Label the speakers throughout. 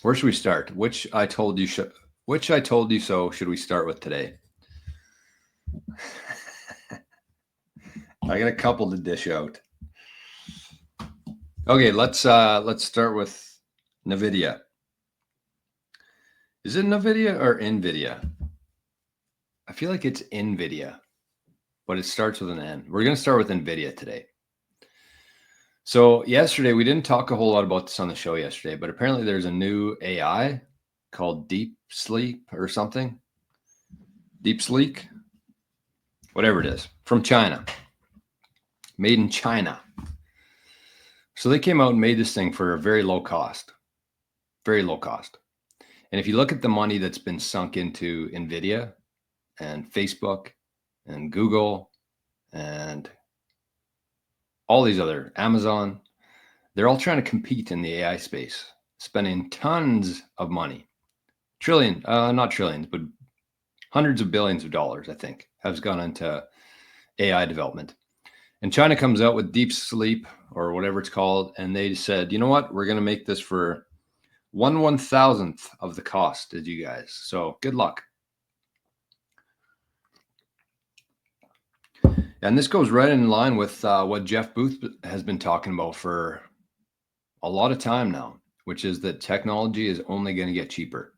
Speaker 1: Where should we start? Which I told you so should we start with today? I got a couple to dish out. Okay, let's start with Nvidia. Is it Nvidia or Nvidia? I feel like it's Nvidia, but it starts with an N. We're going to start with Nvidia today. So yesterday, we didn't talk a whole lot about this on the show yesterday, but apparently there's a new AI called Deep Sleep or something. Deep Sleek, whatever it is, from China, made in China. So they came out and made this thing for a very low cost, very low cost. And if you look at the money that's been sunk into Nvidia and Facebook and Google and all these other, Amazon, they're all trying to compete in the AI space, spending tons of money. Not trillions, but hundreds of billions of dollars, I think, has gone into AI development. And China comes out with Deep Sleep or whatever it's called, and they said, you know what, we're going to make this for 1/1000th of the cost as you guys. So good luck. And this goes right in line with what Jeff Booth has been talking about for a lot of time now, which is that technology is only going to get cheaper.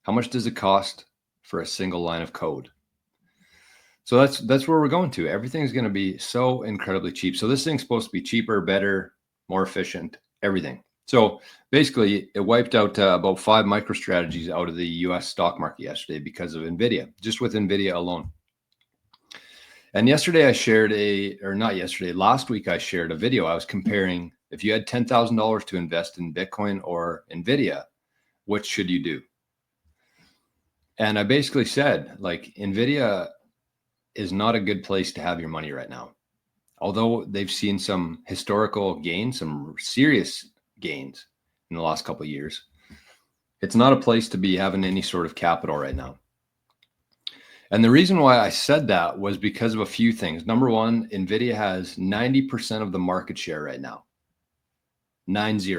Speaker 1: How much does it cost for a single line of code? So that's where we're going to. Everything's going to be so incredibly cheap. So this thing's supposed to be cheaper, better, more efficient, everything. So basically, it wiped out about 5 MicroStrategies out of the US stock market yesterday because of Nvidia, just with Nvidia alone. And yesterday I shared last week I shared a video. I was comparing if you had $10,000 to invest in Bitcoin or Nvidia, which should you do? And I basically said, like, Nvidia is not a good place to have your money right now. Although they've seen some historical gains, some serious gains in the last couple of years, it's not a place to be having any sort of capital right now. And the reason why I said that was because of a few things. Number one, Nvidia has 90% of the market share right now. 90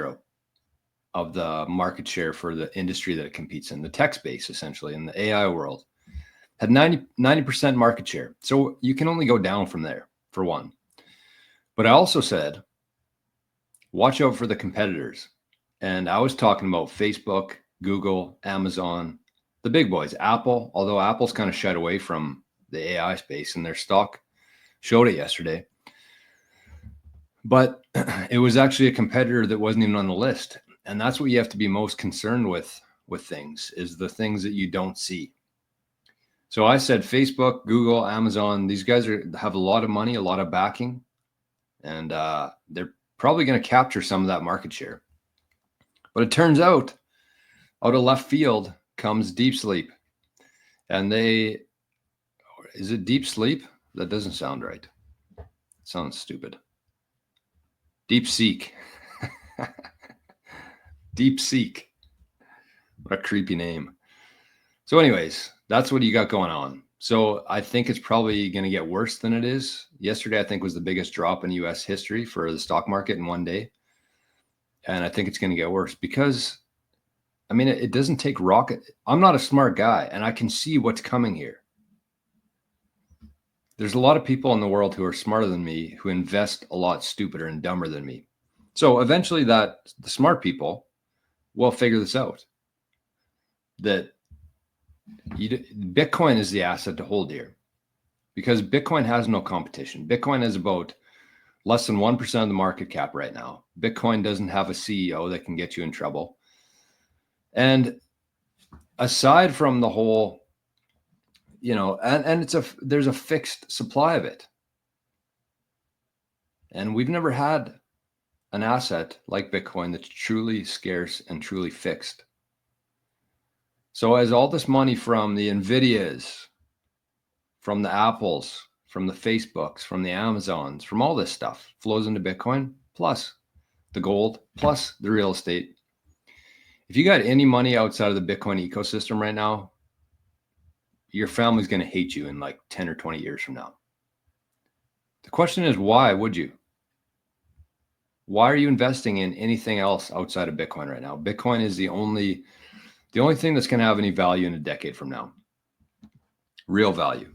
Speaker 1: of the market share for the industry that it competes in, the tech space, essentially, in the AI world, had 90% market share. So you can only go down from there, for one. But I also said, watch out for the competitors. And I was talking about Facebook, Google, Amazon, the big boys, Apple, although Apple's kind of shied away from the AI space and their stock showed it yesterday. But it was actually a competitor that wasn't even on the list. And that's what you have to be most concerned with things, is the things that you don't see. So I said Facebook, Google, Amazon, these guys have a lot of money, a lot of backing, and they're probably going to capture some of that market share. But it turns out of left field comes Deep Sleep. And is it Deep Sleep? That doesn't sound right. It sounds stupid. Deep Seek. Deep Seek. What a creepy name. So anyways, that's what you got going on. So I think it's probably going to get worse than it is. Yesterday, I think, was the biggest drop in US history for the stock market in one day. And I think it's going to get worse because, I mean, it doesn't take rocket. I'm not a smart guy, and I can see what's coming here. There's a lot of people in the world who are smarter than me, who invest a lot stupider and dumber than me. So eventually the smart people will figure this out, that Bitcoin is the asset to hold here, because Bitcoin has no competition. Bitcoin is about less than 1% of the market cap right now. Bitcoin doesn't have a CEO that can get you in trouble. And aside from the whole, and there's a fixed supply of it. And we've never had an asset like Bitcoin that's truly scarce and truly fixed. So as all this money from the Nvidias, from the Apples, from the Facebooks, from the Amazons, from all this stuff flows into Bitcoin, plus the gold, plus the real estate. If you got any money outside of the Bitcoin ecosystem right now, your family's going to hate you in like 10 or 20 years from now. The question is, why would you? why are you investing in anything else outside of Bitcoin right now? Bitcoin is the only thing that's going to have any value in a decade from now. Real value.